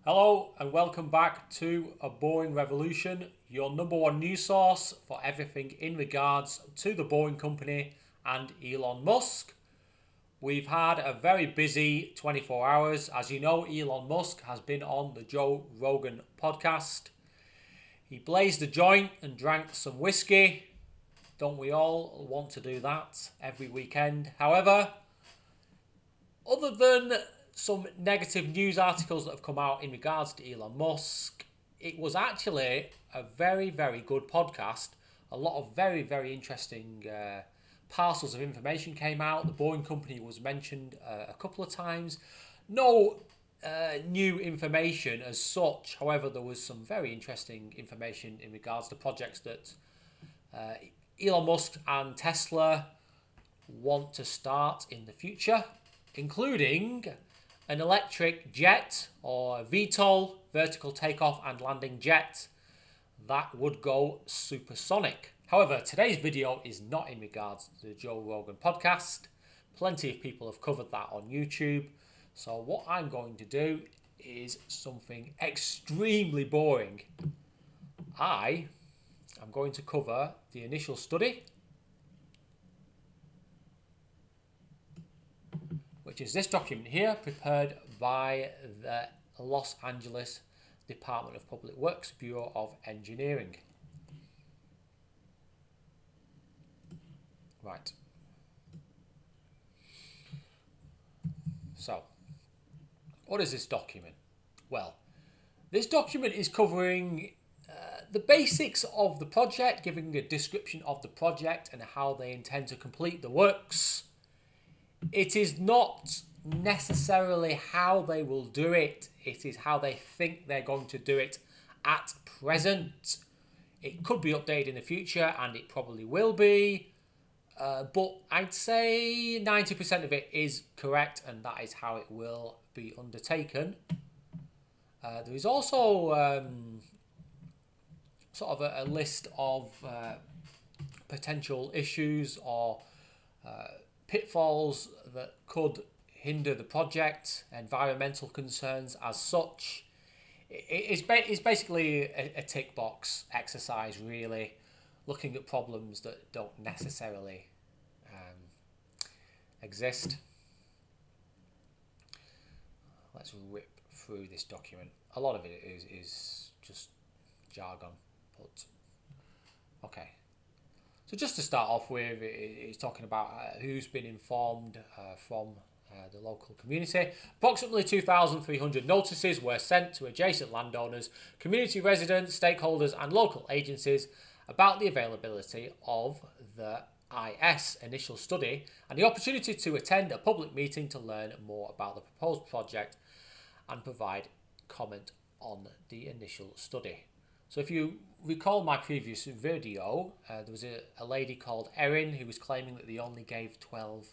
Hello and welcome back to A Boring Revolution, your number one news source for everything in regards to the Boring Company and Elon Musk. We've had a very busy 24 hours. As you know, Elon Musk has been on the Joe Rogan podcast. He blazed a joint and drank some whiskey. Don't we all want to do that every weekend? However, other than some negative news articles that have come out in regards to Elon Musk, it was actually a very, very good podcast. A lot of very, very interesting parcels of information came out. The Boring Company was mentioned a couple of times. No new information as such. However, there was some very interesting information in regards to projects that Elon Musk and Tesla want to start in the future, including an electric jet or VTOL, vertical takeoff and landing jet, that would go supersonic. However, today's video is not in regards to the Joe Rogan podcast. Plenty of people have covered that on YouTube. So what I'm going to do is something extremely boring. I'm going to cover the initial study, which is this document here, prepared by the Los Angeles Department of Public Works Bureau of Engineering. Right. So, what is this document? Well, this document is covering the basics of the project, giving a description of the project and how they intend to complete the works. It is not necessarily how they will do it. It is how they think they're going to do it at present. It could be updated in the future, and it probably will be. But I'd say 90% of it is correct, and that is how it will be undertaken. There is also sort of a list of potential issues or pitfalls that could hinder the project, environmental concerns as such. It's basically a tick box exercise, really, looking at problems that don't necessarily exist. Let's rip through this document. A lot of it is just jargon, but okay. So just to start off with, it's talking about who's been informed from the local community. Approximately 2,300 notices were sent to adjacent landowners, community residents, stakeholders and local agencies about the availability of the IS initial study and the opportunity to attend a public meeting to learn more about the proposed project and provide comment on the initial study. So if you recall my previous video, there was a lady called Erin who was claiming that they only gave 12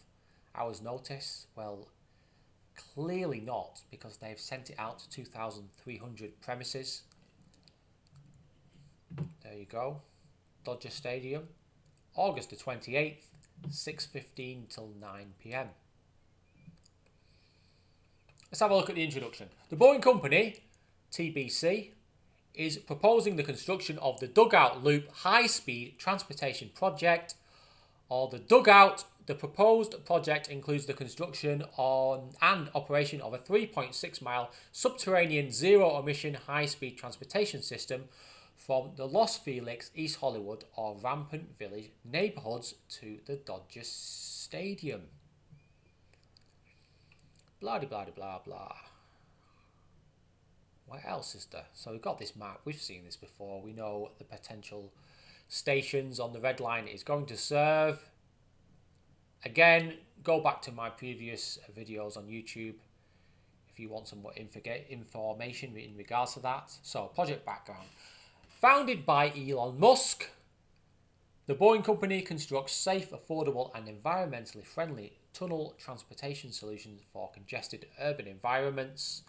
hours notice. Well, clearly not, because they've sent it out to 2,300 premises. There you go. Dodger Stadium, August the 28th, 6:15 till 9 p.m. Let's have a look at the introduction. The Boring Company, TBC, is proposing the construction of the Dugout Loop high-speed transportation project, or the Dugout. The proposed project includes the construction on and operation of a 3.6-mile subterranean zero-emission high-speed transportation system from the Los Felix, East Hollywood, or Rampant Village neighborhoods to the Dodger Stadium. Blah, blah, blah, blah, blah. What else is there? So we've got this map. We've seen this before. We know the potential stations on the red line it is going to serve. Again, go back to my previous videos on YouTube if you want some more information in regards to that. So, project background. Founded by Elon Musk, the Boring Company constructs safe, affordable and environmentally friendly tunnel transportation solutions for congested urban environments.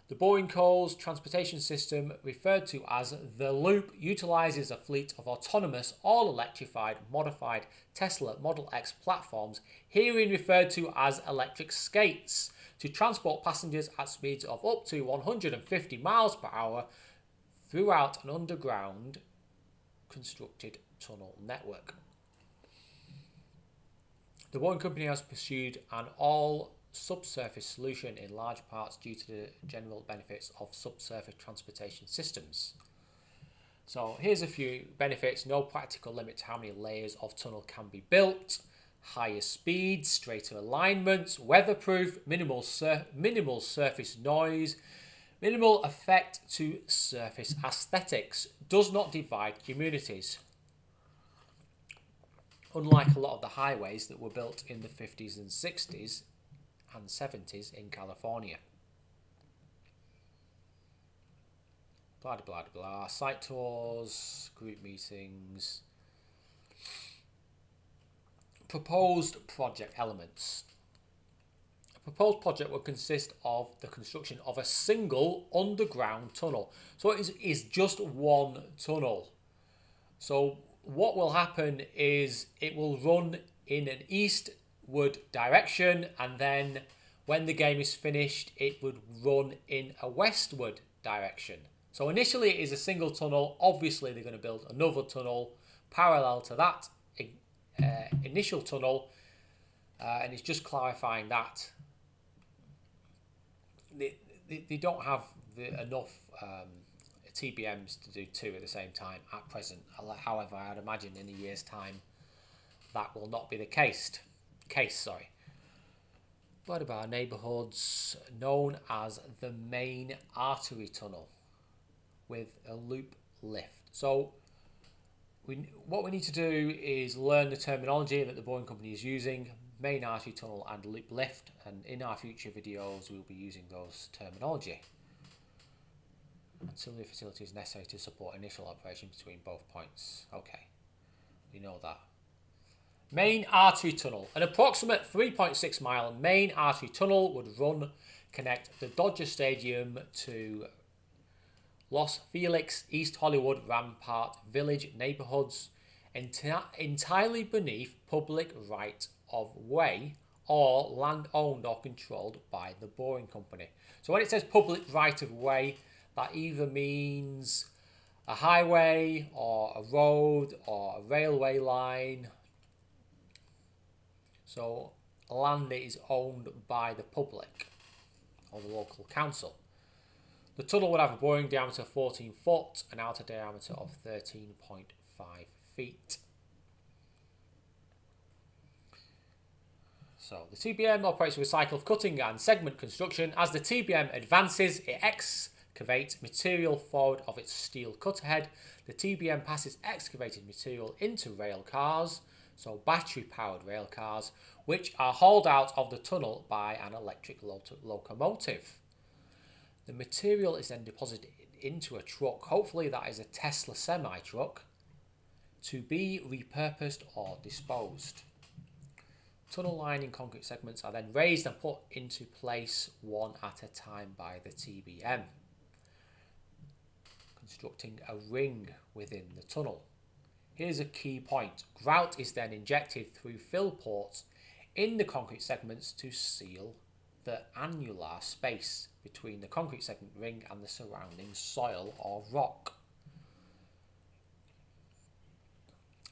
The Boring Co's transportation system, referred to as the Loop, utilizes a fleet of autonomous, all-electrified, modified Tesla Model X platforms, herein referred to as electric skates, to transport passengers at speeds of up to 150 miles per hour throughout an underground constructed tunnel network. The Boeing company has pursued an all-subsurface solution in large parts due to the general benefits of subsurface transportation systems. So here's a few benefits. No practical limit to how many layers of tunnel can be built. Higher speeds, straighter alignments, weatherproof, minimal surface noise, minimal effect to surface aesthetics, does not divide communities. Unlike a lot of the highways that were built in the 50s and 60s and 70s in California. Blah, blah, blah, blah. Site tours, group meetings. Proposed project elements. A proposed project will consist of the construction of a single underground tunnel. So it is just one tunnel. So what will happen is it will run in an eastward direction, and then when the game is finished, it would run in a westward direction. So initially it is a single tunnel. Obviously they're going to build another tunnel parallel to that initial tunnel, and it's just clarifying that they don't have enough TBMs to do two at the same time at present. However, I'd imagine in a year's time that will not be the case. What about neighbourhoods known as the main artery tunnel with a loop lift? So what we need to do is learn the terminology that the Boeing company is using, main artery tunnel and loop lift, and in our future videos we'll be using those terminology. Ancillary facilities necessary to support initial operation between both points. Okay, we know that. Main artery tunnel. An approximate 3.6 mile main artery tunnel would connect the Dodger Stadium to Los Felix, East Hollywood, Rampart Village neighborhoods, entirely beneath public right of way or land owned or controlled by the Boeing company. So when it says public right of way, that either means a highway or a road or a railway line. So land that is owned by the public or the local council. The tunnel would have a boring diameter of 14 foot, an outer diameter of 13.5 feet. So the TBM operates with a cycle of cutting and segment construction. As the TBM advances, it excavates material forward of its steel cutter head. The TBM passes excavated material into rail cars, so battery-powered rail cars, which are hauled out of the tunnel by an electric locomotive. The material is then deposited into a truck, hopefully that is a Tesla semi-truck, to be repurposed or disposed. Tunnel lining concrete segments are then raised and put into place one at a time by the TBM, constructing a ring within the tunnel. Here's a key point. Grout is then injected through fill ports in the concrete segments to seal the annular space between the concrete segment ring and the surrounding soil or rock.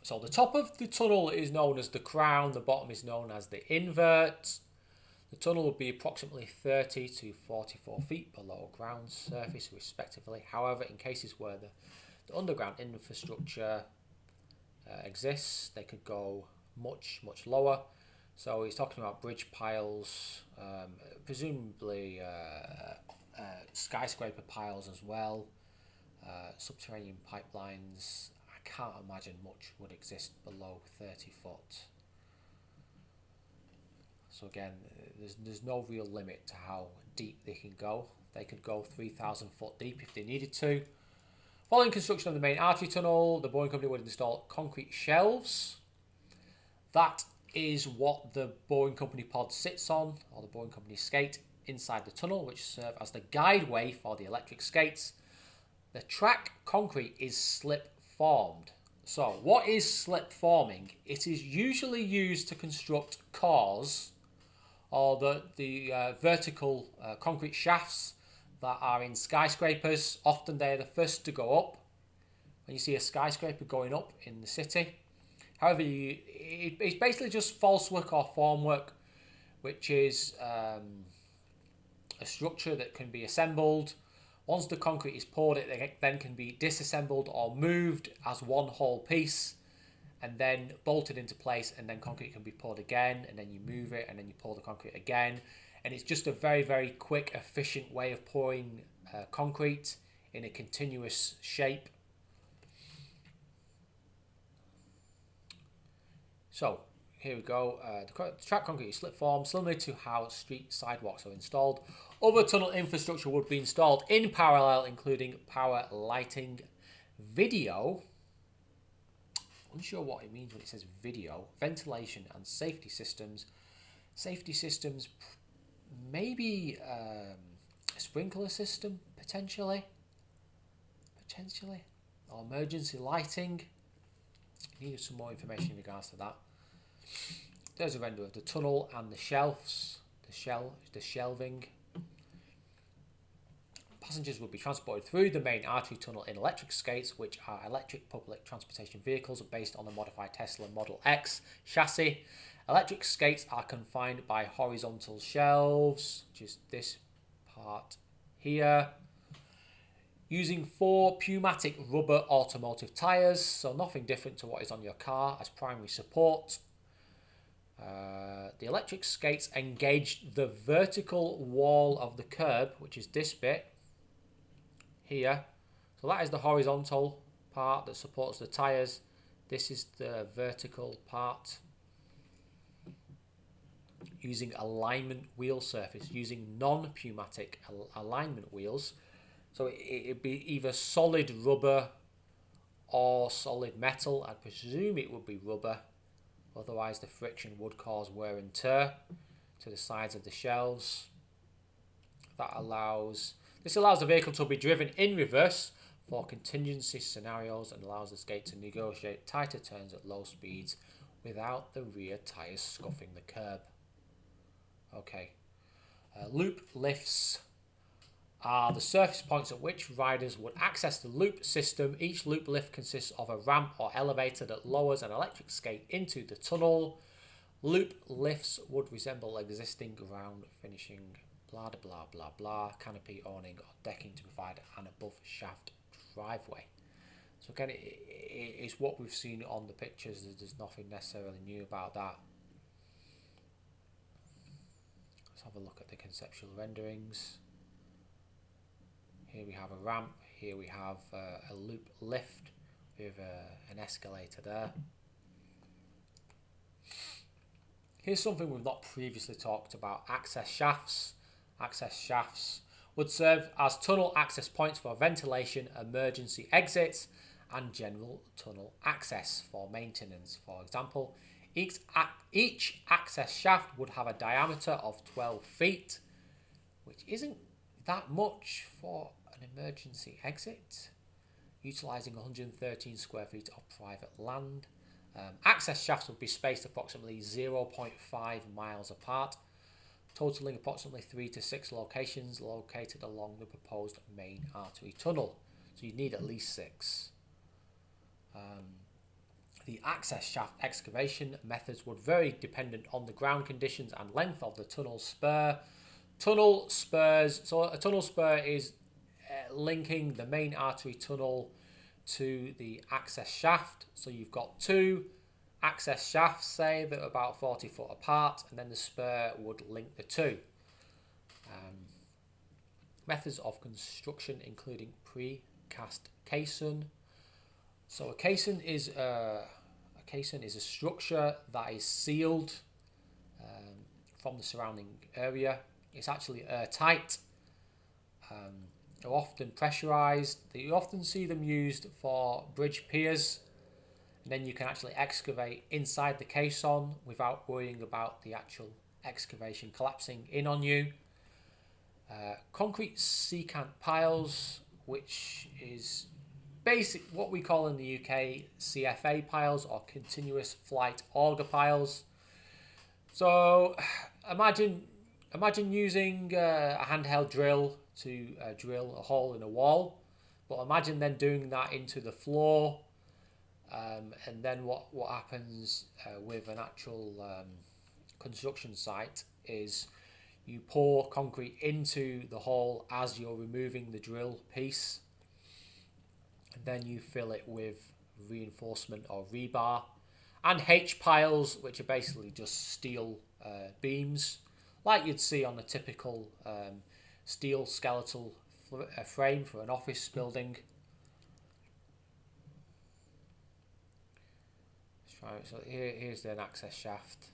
So the top of the tunnel is known as the crown, the bottom is known as the invert. The tunnel would be approximately 30 to 44 feet below ground surface respectively. However, in cases where the underground infrastructure exists, they could go much lower. So he's talking about bridge piles, presumably skyscraper piles as well, subterranean pipelines. I can't imagine much would exist below 30 foot. So again, there's no real limit to how deep they can go. They could go 3,000 foot deep if they needed to. Following construction of the main artery tunnel, the Boeing company would install concrete shelves. That is what the Boeing company pod sits on, or the Boeing company skate, inside the tunnel, which serve as the guideway for the electric skates. The track concrete is slip formed. So what is slip forming? It is usually used to construct cars or the vertical concrete shafts that are in skyscrapers. Often they're the first to go up when you see a skyscraper going up in the city. However, it's basically just false work or formwork, which is a structure that can be assembled. Once the concrete is poured, it then can be disassembled or moved as one whole piece and then bolted into place, and then concrete can be poured again, and then you move it, and then you pour the concrete again. And it's just a very, very quick, efficient way of pouring concrete in a continuous shape. So here we go. The track concrete is slip form, similar to how street sidewalks are installed. Other tunnel infrastructure would be installed in parallel, including power, lighting, video. Unsure what it means when it says video, ventilation and safety systems. Safety systems, maybe a sprinkler system, potentially, or emergency lighting. Need some more information in regards to that. There's a render of the tunnel and the shelves, the shelving. Passengers will be transported through the main artery tunnel in electric skates, which are electric public transportation vehicles based on the modified Tesla Model X chassis. Electric skates are confined by horizontal shelves, which is this part here, using 4 pneumatic rubber automotive tyres, so nothing different to what is on your car as primary support. The electric skates engage the vertical wall of the curb, which is this bit here. So that is the horizontal part that supports the tyres. This is the vertical part. Using alignment wheel surface, using non-pneumatic alignment wheels. So it'd be either solid rubber or solid metal. I presume it would be rubber. Otherwise the friction would cause wear and tear to the sides of the shelves. This allows the vehicle to be driven in reverse for contingency scenarios and allows the skate to negotiate tighter turns at low speeds without the rear tyres scuffing the curb. Okay. Loop lifts are the surface points at which riders would access the loop system. Each loop lift consists of a ramp or elevator that lowers an electric skate into the tunnel. Loop lifts would resemble existing ground finishing, blah, blah, blah, blah, canopy, awning, or decking to provide an above shaft driveway. So again, it's what we've seen on the pictures. There's nothing necessarily new about that. Let's have a look at the conceptual renderings. Here we have a ramp, here we have a loop lift with an escalator there. Here's something we've not previously talked about: access shafts. Access shafts would serve as tunnel access points for ventilation, emergency exits, and general tunnel access for maintenance. For example, each access shaft would have a diameter of 12 feet, which isn't that much for an emergency exit, utilising 113 square feet of private land. Access shafts would be spaced approximately 0.5 miles apart, totaling approximately 3 to 6 locations located along the proposed main artery tunnel. So you'd need at least 6. The access shaft excavation methods would vary dependent on the ground conditions and length of the tunnel spur. Tunnel spurs, so a tunnel spur is linking the main artery tunnel to the access shaft. So you've got 2 access shafts, say, that are about 40 foot apart, and then the spur would link the 2. Methods of construction including precast caisson. So a caisson is a structure that is sealed from the surrounding area. It's actually airtight. They're often pressurized. You often see them used for bridge piers, and then you can actually excavate inside the caisson without worrying about the actual excavation collapsing in on you. Concrete secant piles, which is basic what we call in the UK CFA piles, or continuous flight auger piles. So imagine using a handheld drill to drill a hole in a wall, but imagine then doing that into the floor, and then what happens with an actual construction site is you pour concrete into the hole as you're removing the drill piece, and then you fill it with reinforcement or rebar and H piles, which are basically just steel beams like you'd see on a typical steel skeletal frame for an office building. Let's try it. So here's an access shaft.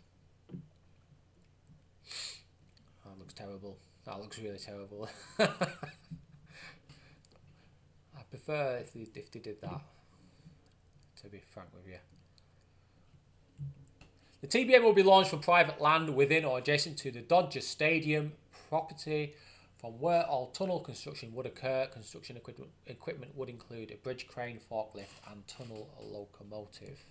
That looks terrible. That looks really terrible. I prefer if they did that, to be frank with you. The TBM will be launched from private land within or adjacent to the Dodger Stadium property, from where all tunnel construction would occur. Construction equipment would include a bridge crane, forklift, and tunnel locomotive.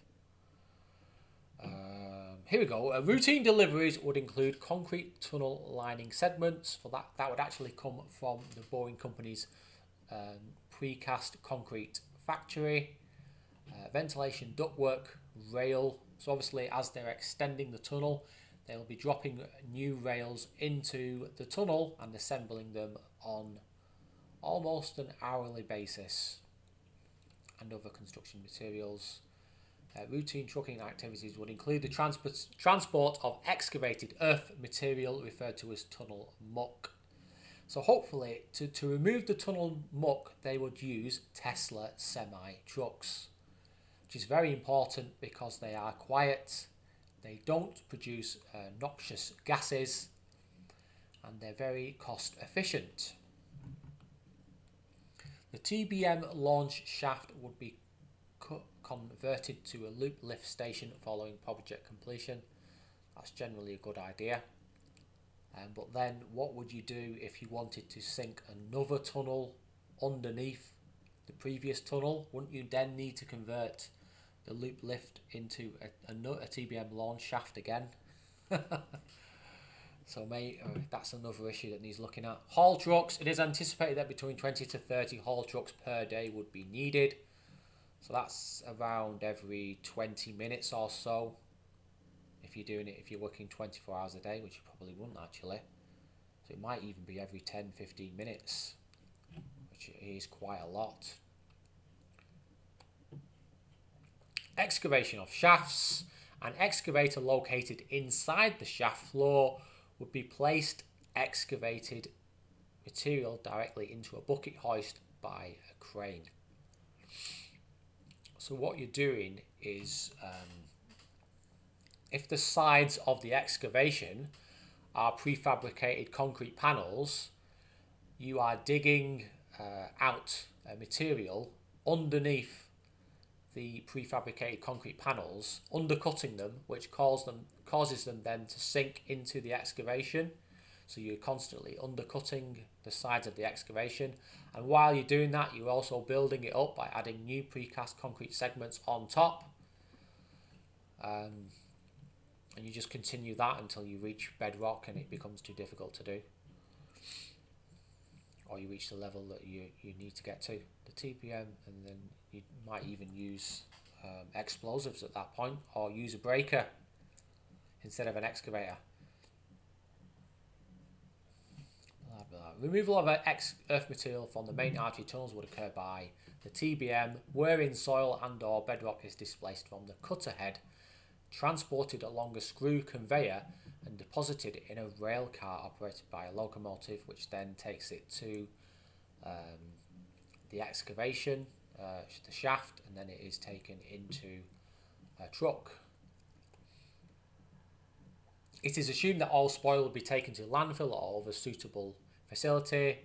Here we go. Routine deliveries would include concrete tunnel lining segments. For that would actually come from the boring company's precast concrete factory. Ventilation ductwork, rail. So obviously, as they're extending the tunnel, they'll be dropping new rails into the tunnel and assembling them on almost an hourly basis. And other construction materials. Routine trucking activities would include the transport of excavated earth material referred to as tunnel muck. So hopefully, to remove the tunnel muck, they would use Tesla semi-trucks, which is very important because they are quiet, they don't produce noxious gases, and they're very cost efficient. The TBM Launch Shaft would be converted to a loop lift station following project completion. That's generally a good idea. But then what would you do if you wanted to sink another tunnel underneath the previous tunnel? Wouldn't you then need to convert the loop lift into a TBM launch shaft again? So that's another issue that needs looking at. Haul trucks. It is anticipated that between 20 to 30 haul trucks per day would be needed. So that's around every 20 minutes or so. If you're working 24 hours a day, which you probably wouldn't actually. So it might even be every 10-15 minutes, which is quite a lot. Excavation of shafts. An excavator located inside the shaft floor would be placed excavated material directly into a bucket hoist by a crane. So what you're doing is, if the sides of the excavation are prefabricated concrete panels, you are digging out material underneath the prefabricated concrete panels, undercutting them, which causes them then to sink into the excavation. So you're constantly undercutting the sides of the excavation, and while you're doing that, you're also building it up by adding new precast concrete segments on top, and you just continue that until you reach bedrock and it becomes too difficult to do, or you reach the level that you need to get to the TBM, and then you might even use explosives at that point, or use a breaker instead of an excavator. Removal of earth material from the main artery tunnels would occur by the TBM, wherein soil and or bedrock is displaced from the cutter head, transported along a screw conveyor and deposited in a rail car operated by a locomotive, which then takes it to the excavation, the shaft, and then it is taken into a truck. It is assumed that all spoil will be taken to landfill or other suitable facility.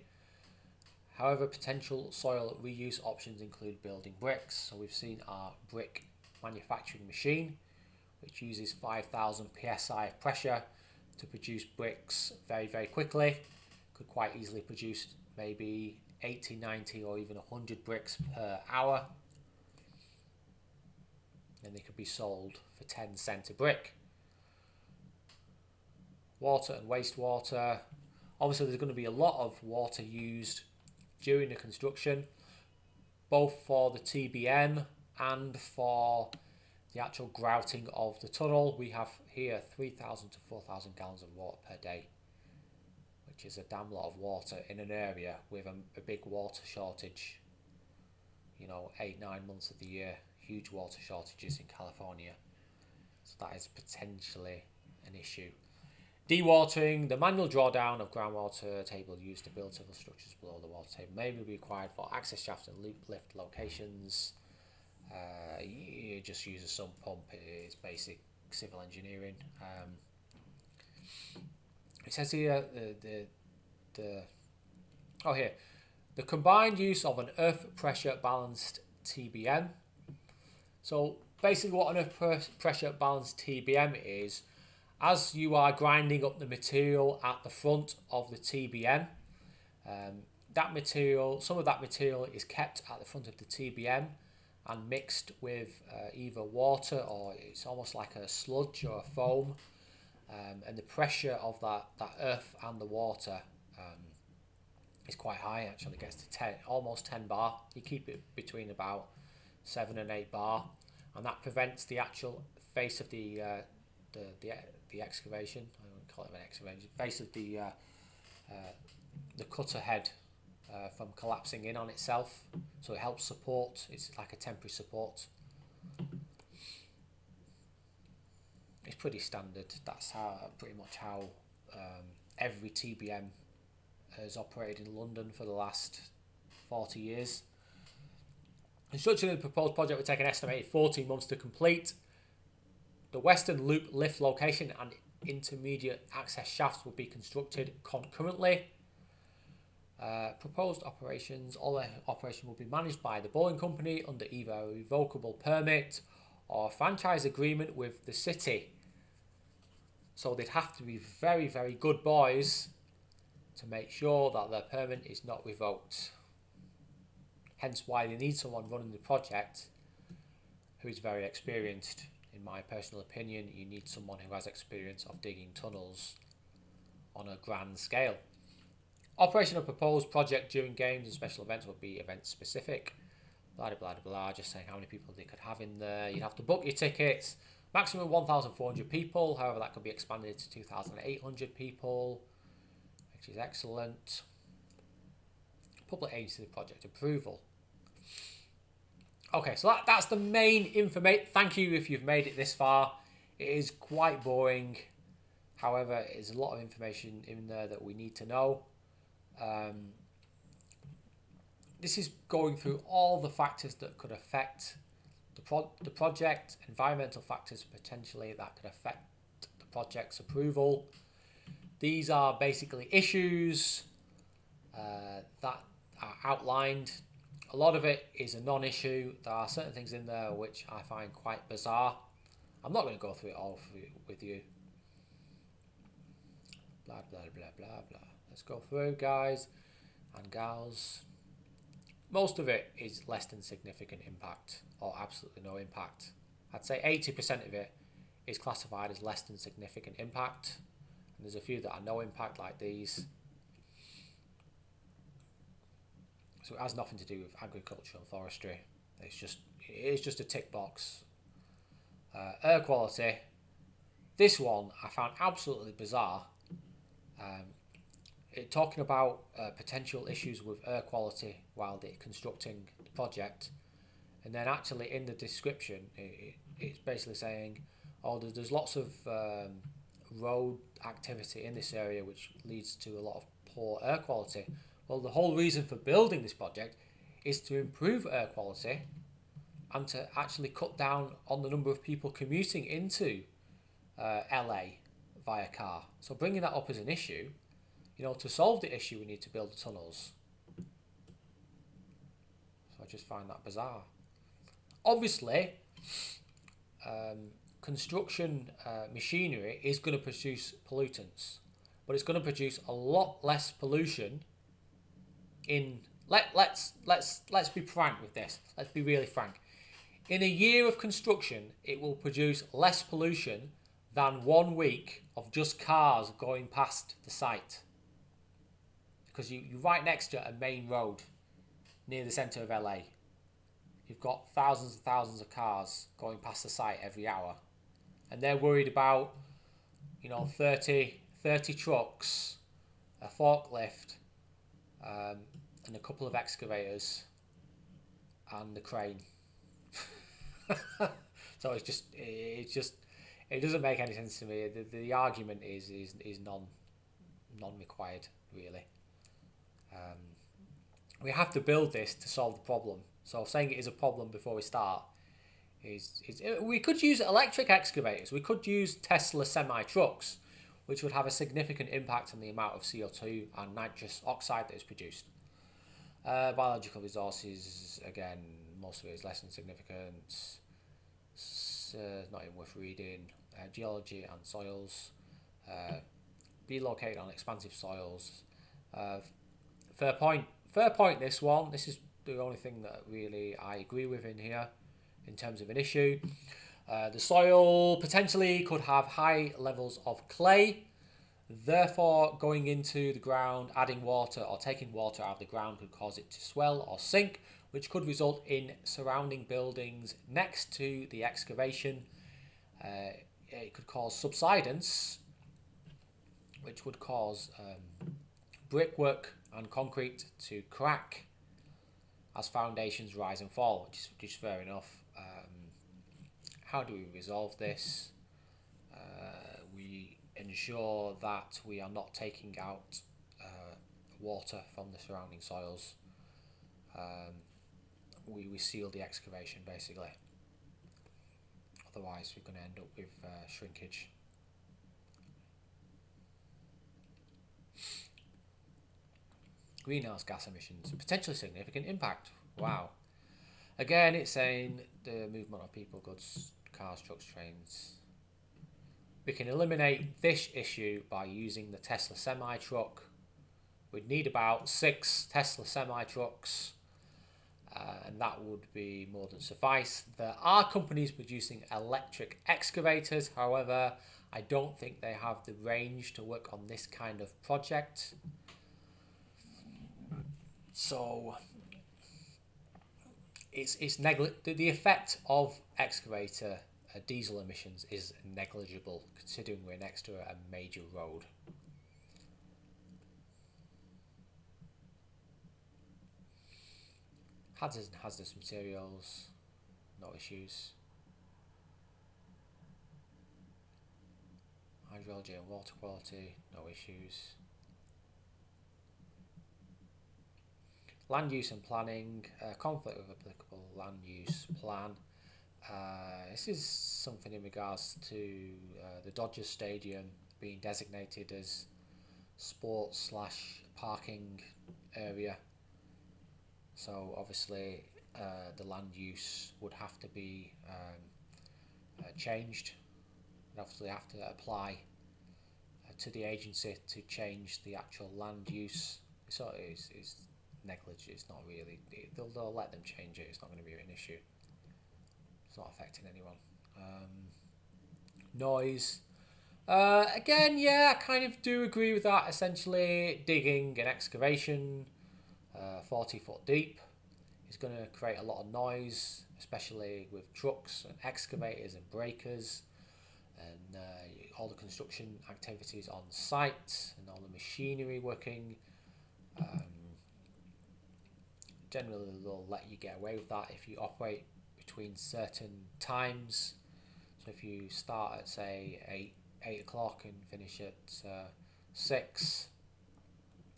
However, potential soil reuse options include building bricks. So we've seen our brick manufacturing machine, which uses 5,000 psi of pressure to produce bricks very, very quickly. Could quite easily produce maybe 80, 90 or even 100 bricks per hour. And they could be sold for 10 cents a brick. water and wastewater. Obviously, there's going to be a lot of water used during the construction, both for the TBM and for the actual grouting of the tunnel. We have here 3,000 to 4,000 gallons of water per day, which is a damn lot of water in an area with a big water shortage. 8-9 months of the year, huge water shortages in California. So that is potentially an issue. Dewatering, the manual drawdown of groundwater table used to build civil structures below the water table may be required for access shafts and loop lift locations. You just use a sump pump. It's basic civil engineering. It says here the combined use of an earth pressure balanced TBM. So basically what an earth pressure balanced TBM is, as you are grinding up the material at the front of the TBM, some of that material is kept at the front of the TBM and mixed with either water, or it's almost like a sludge or a foam, and the pressure of that earth and the water is quite high. Actually, it gets to almost 10 bar. You keep it between about 7 and 8 bar, and that prevents the actual face of the excavation. I don't call it an excavation. Face of the cutter head from collapsing in on itself. So it helps support. It's like a temporary support. It's pretty standard. That's pretty much how every TBM has operated in London for the last 40 years. Construction of the proposed project would take an estimated 14 months to complete. The Western Loop lift location and intermediate access shafts will be constructed concurrently. Proposed operations, all the operation will be managed by the Boring Company under either a revocable permit or a franchise agreement with the city. So they'd have to be very, very good boys to make sure that their permit is not revoked. Hence why they need someone running the project who is very experienced. In my personal opinion, you need someone who has experience of digging tunnels on a grand scale. Operation of proposed project during games and special events will be event specific. Blah, blah, blah, blah. Just saying how many people they could have in there. You'd have to book your tickets. Maximum 1,400 people. However, that could be expanded to 2,800 people, which is excellent. Public agency project approval. Okay, so that's the main information. Thank you if you've made it this far. It is quite boring. However, there's a lot of information in there that we need to know. This is going through all the factors that could affect the project, environmental factors potentially that could affect the project's approval. These are basically issues that are outlined. A lot of it is a non-issue. There are certain things in there which I find quite bizarre. I'm not going to go through it all with you. Blah, blah, blah, blah, blah. Let's go through, guys and gals. Most of it is less than significant impact or absolutely no impact. I'd say 80% of it is classified as less than significant impact. And there's a few that are no impact, like these. So it has nothing to do with agriculture and forestry. It is just a tick box. Air quality. This one I found absolutely bizarre. Talking about potential issues with air quality while they're constructing the project, and then actually in the description it's basically saying, oh, there's lots of road activity in this area which leads to a lot of poor air quality. Well, the whole reason for building this project is to improve air quality and to actually cut down on the number of people commuting into LA via car. So bringing that up as an issue, to solve the issue we need to build the tunnels. So I just find that bizarre. Obviously, construction machinery is going to produce pollutants, but it's going to produce a lot less pollution let's be frank with this. Let's be really frank. In a year of construction, it will produce less pollution than 1 week of just cars going past the site. Because you're right next to a main road near the centre of LA. You've got thousands and thousands of cars going past the site every hour. And they're worried about, 30 trucks, a forklift, and a couple of excavators, and the crane. So it doesn't make any sense to me. The argument is non-required, really. We have to build this to solve the problem. So saying it is a problem before we start is we could use electric excavators. We could use Tesla semi-trucks, which would have a significant impact on the amount of CO2 and nitrous oxide that is produced. Biological resources, again, most of it is less than significant. Not even worth reading. Geology and soils. Be located on expansive soils. Fair point. This one. This is the only thing that really I agree with in here in terms of an issue. The soil potentially could have high levels of clay. Therefore, going into the ground, adding water or taking water out of the ground could cause it to swell or sink, which could result in surrounding buildings next to the excavation. It could cause subsidence, which would cause brickwork and concrete to crack as foundations rise and fall, which is fair enough. How do we resolve this? We ensure that we are not taking out water from the surrounding soils. We seal the excavation, basically. Otherwise, we're going to end up with shrinkage. Greenhouse gas emissions, potentially significant impact. Wow. Again, it's saying the movement of people, goods, cars, trucks, trains. We can eliminate this issue by using the Tesla semi-truck. We'd need about 6 Tesla semi-trucks, and that would be more than suffice. There are companies producing electric excavators. However, I don't think they have the range to work on this kind of project. So the effect of excavator diesel emissions is negligible, considering we're next to a major road. Hazardous materials, no issues. Hydrology and water quality, no issues. Land use and planning, conflict with applicable land use plan. This is something in regards to the Dodgers Stadium being designated as sports/parking area. So obviously the land use would have to be changed. We'd obviously have to apply to the agency to change the actual land use. So it's negligent. It's not really. They'll let them change it. It's not going to be an issue. It's not affecting anyone. Noise. Again, yeah, I kind of do agree with that. Essentially, digging an excavation 40 foot deep is going to create a lot of noise, especially with trucks and excavators and breakers and all the construction activities on site and all the machinery working. Generally, they'll let you get away with that if you operate between certain times. So if you start at say 8 o'clock and finish at 6,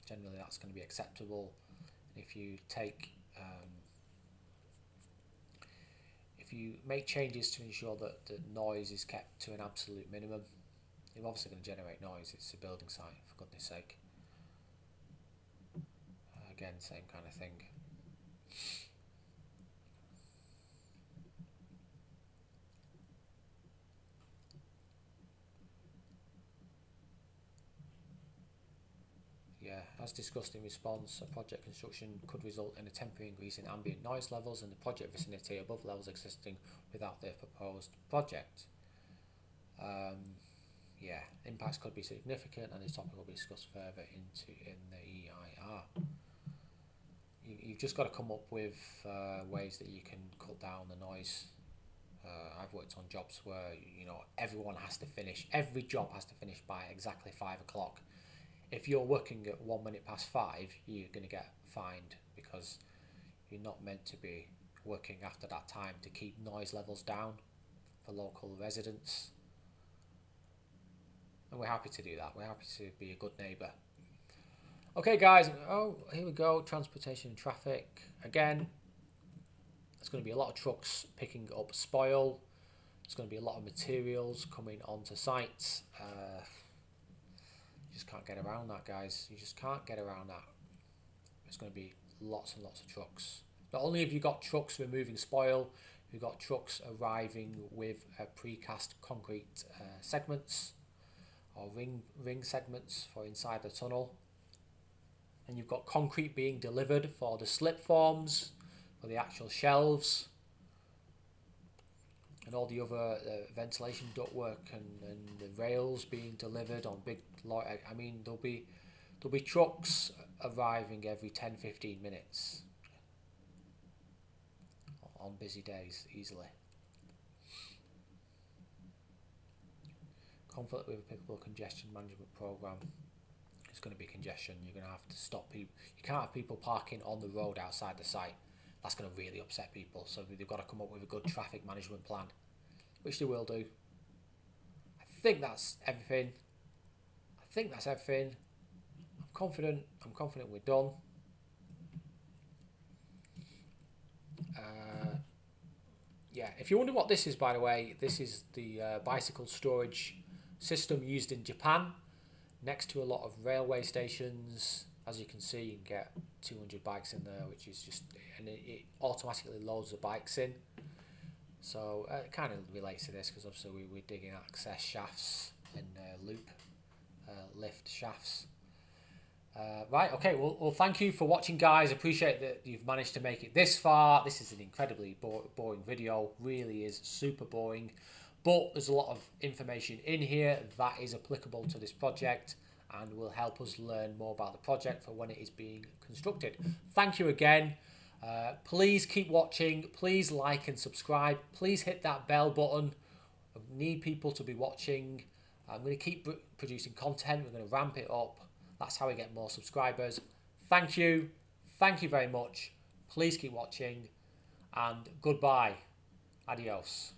generally that's going to be acceptable. If you if you make changes to ensure that the noise is kept to an absolute minimum, you're obviously going to generate noise. It's a building site, for goodness sake. Again, same kind of thing. Yeah, as discussed in response, a project construction could result in a temporary increase in ambient noise levels in the project vicinity above levels existing without the proposed project. yeah, impacts could be significant, and this topic will be discussed further in the EIR. You've just got to come up with ways that you can cut down the noise. I've worked on jobs where everyone has to finish. Every job has to finish by exactly 5 o'clock. If you're working at 1 minute past 5, you're going to get fined because you're not meant to be working after that time to keep noise levels down for local residents. And we're happy to do that. We're happy to be a good neighbour. Okay, guys. Oh, here we go. Transportation and traffic. Again, there's going to be a lot of trucks picking up spoil. There's going to be a lot of materials coming onto sites. You just can't get around that, guys. You just can't get around that. There's going to be lots and lots of trucks. Not only have you got trucks removing spoil, you've got trucks arriving with precast concrete segments or ring segments for inside the tunnel. And you've got concrete being delivered for the slip forms, for the actual shelves, and all the other ventilation ductwork and the rails being delivered on big. I mean, there'll be trucks arriving every 10-15 minutes on busy days easily. Conflict with a applicable congestion management program. It's going to be congestion. You're going to have to stop people. You can't have people parking on the road outside the site. That's going to really upset people. So they've got to come up with a good traffic management plan, which they will do. I think that's everything. I'm confident we're done. Yeah, if you wonder what this is, by the way, this is the bicycle storage system used in Japan next to a lot of railway stations. As you can see, you can get 200 bikes in there, which is just, and it automatically loads the bikes in. So it kind of relates to this because obviously we're digging access shafts and loop lift shafts. Right, okay, well, thank you for watching, guys. Appreciate that you've managed to make it this far. This is an incredibly boring video, really is super boring, but there's a lot of information in here that is applicable to this project and will help us learn more about the project for when it is being constructed. Thank you again. Please keep watching. Please like and subscribe. Please hit that bell button. I need people to be watching. I'm going to keep producing content. We're going to ramp it up. That's how we get more subscribers. Thank you. Thank you very much. Please keep watching. And goodbye. Adios.